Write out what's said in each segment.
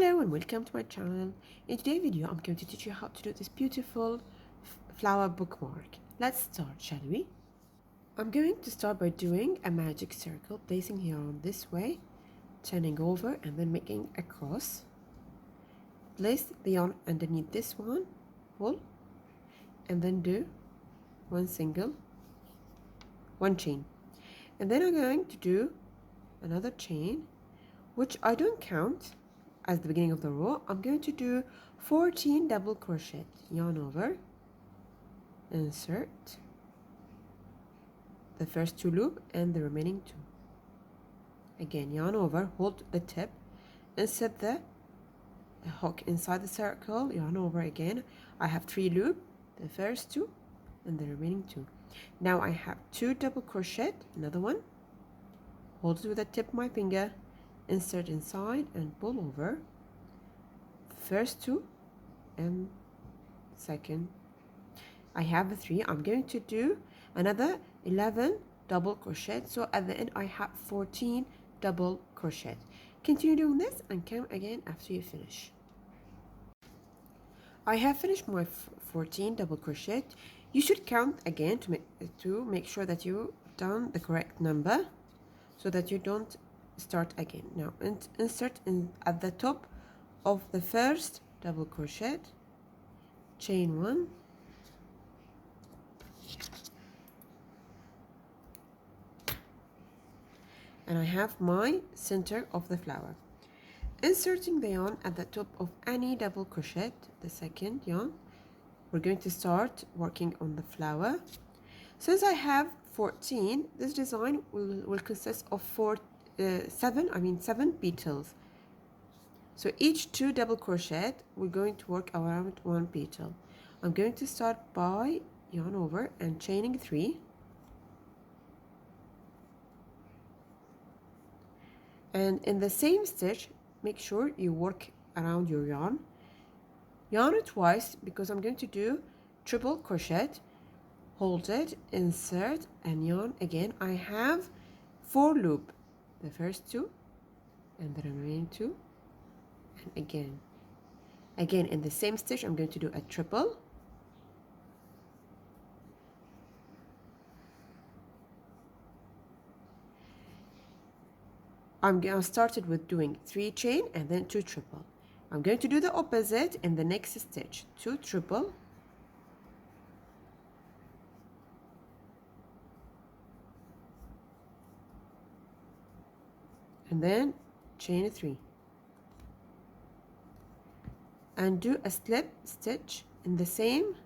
Hello and welcome to my channel. In today's video I'm going to teach you how to do this beautiful flower bookmark. Let's start, shall we? I'm going to start by doing a magic circle, placing here on this way, turning over and then making a cross. Place the yarn underneath this one, pull, and then do one chain. And then I'm going to do another chain, which I don't count as the beginning of the row. I'm going to do 14 double crochet, yarn over, insert the first 2 loops and the remaining 2. Again, yarn over, hold the tip, insert the hook inside the circle, yarn over again. I have 3 loops, the first 2 and the remaining 2. Now I have 2 double crochet, another one, hold it with the tip of my finger, insert inside and pull over first 2 and second. I have 3. I'm going to do another 11 double crochet, so at the end I have 14 double crochet. Continue doing this and come again after you finish. I have finished my 14 double crochet. You should count again to make sure that you've done the correct number so that you don't start again. Now insert in at the top of the first double crochet, chain 1, and I have my center of the flower. Inserting the yarn at the top of any double crochet, the second yarn, we're going to start working on the flower. Since I have 14, this design will consist of 7 petals. So each 2 double crochet, we're going to work around 1 petal. I'm going to start by yarn over and chaining 3. And in the same stitch, make sure you work around your yarn. Yarn it twice because I'm going to do triple crochet. Hold it, insert, and yarn again. I have 4 loops, the first 2 and the remaining 2, and again in the same stitch I'm going to do a triple, I started with doing 3 chain and then 2 triple. I'm going to do the opposite in the next stitch, 2 triple, and then chain 3 and do a slip stitch in the same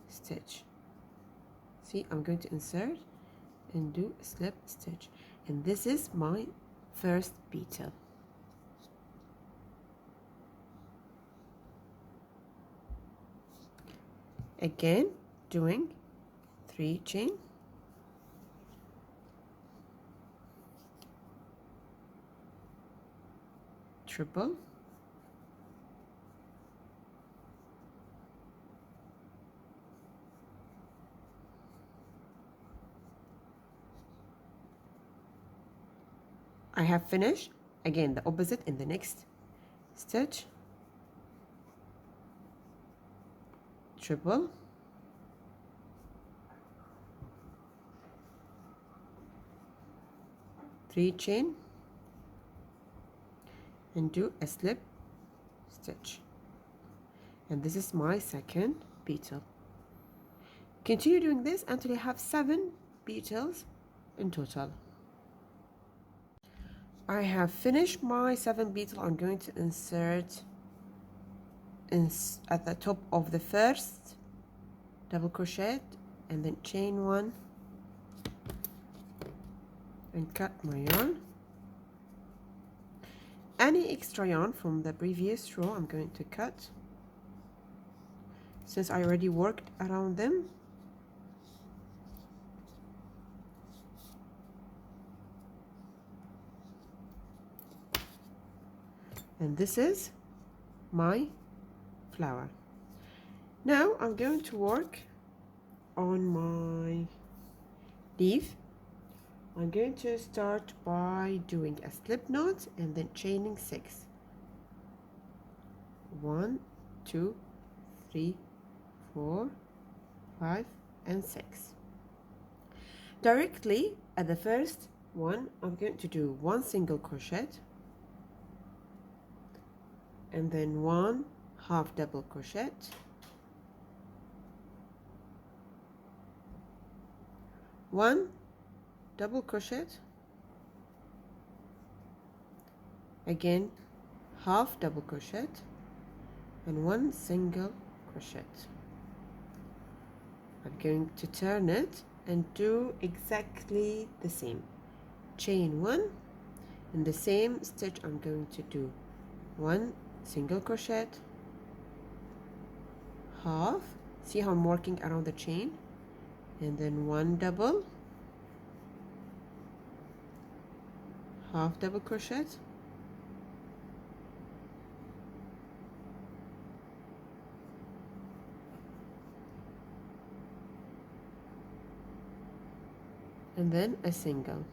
stitch. See, I'm going to insert and do a slip stitch, and this is my first petal. Again, doing 3 chain, triple, I have finished. Again, the opposite in the next stitch, triple, three chain, and do a slip stitch, and this is my second petal. Continue doing this until you have 7 petals in total. I have finished my 7 petal. I'm going to insert at the top of the first double crochet and then chain 1 and cut my yarn. Any extra yarn from the previous row I'm going to cut since I already worked around them. And this is my flower. Now I'm going to work on my leaf. I'm going to start by doing a slip knot and then chaining 6. 1, 2, 3, 4, 5 and 6. Directly at the first one, I'm going to do 1 single crochet and then 1 half double crochet, 1 double crochet, again half double crochet and 1 single crochet. I'm going to turn it and do exactly the same. Chain 1, in the same stitch I'm going to do 1 single crochet, half, see how I'm working around the chain, and then 1 double, half double crochet, and then a single.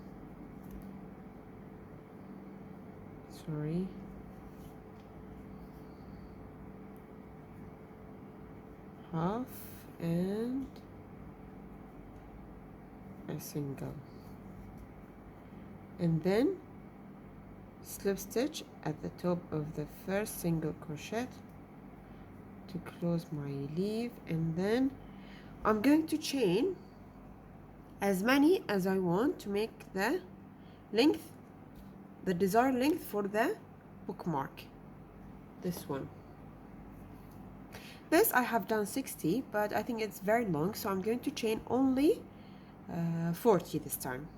Sorry. Half and a single. And then slip stitch at the top of the first single crochet to close my leaf, and then I'm going to chain as many as I want to make the length, the desired length for the bookmark. This one. This I have done 60, but I think it's very long, so I'm going to chain only 40 this time.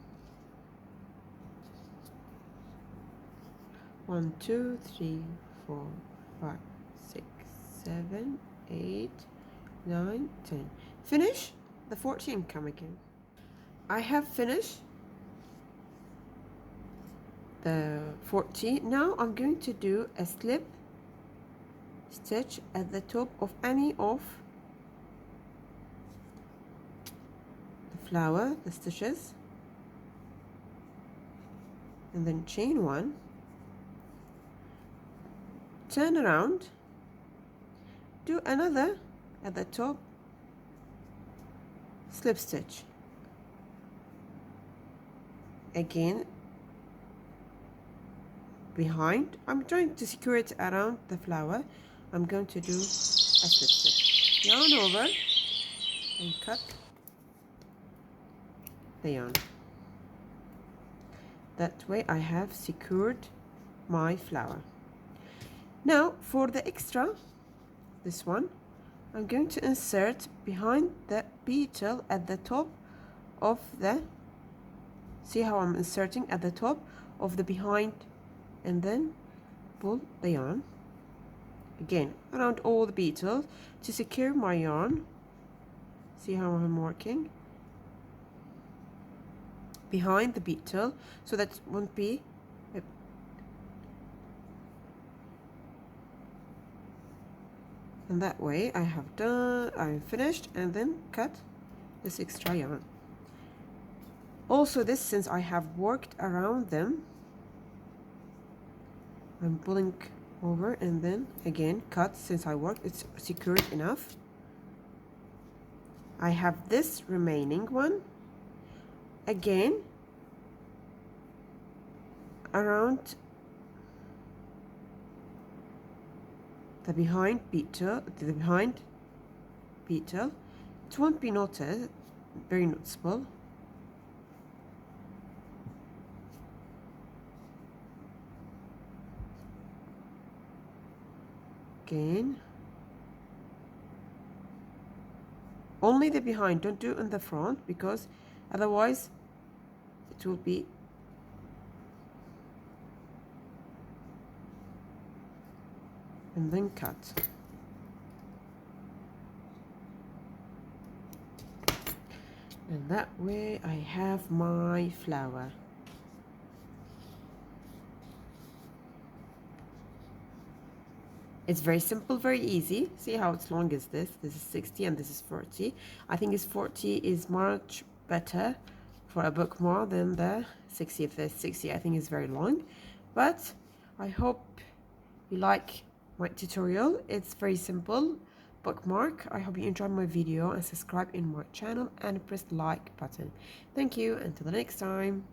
1, 2, 3, 4, 5, 6, 7, 8, 9, 10. Finish the 40 and come again. I have finished the 40. Now I'm going to do a slip stitch at the top of any of the flower, the stitches, and then chain 1, turn around, do another at the top slip stitch, again behind. I'm trying to secure it around the flower. I'm going to do a slip stitch, yarn over and cut the yarn. That way I have secured my flower. Now for the extra, this one, I'm going to insert behind the petal at the top of the, see how I'm inserting at the top of the behind, and then pull the yarn again around all the petals to secure my yarn. See how I'm working behind the petal, so that won't be and that way I'm finished, and then cut this extra yarn. Also this, since I have worked around them, I'm pulling over and then again cut. Since I worked, it's secured enough. I have this remaining one again around the behind petal, it won't be very noticeable. Again, only the behind, don't do in the front, because otherwise it will be and then cut. And that way I have my flower. It's very simple, very easy. See how it's long as this. This is 60 and this is 40. I think this 40 is much better for a bookmark than the 60. If there's 60, I think is very long. But I hope you like my tutorial. It's very simple. Bookmark. I hope you enjoyed my video and subscribe in my channel and press the like button. Thank you. Until the next time.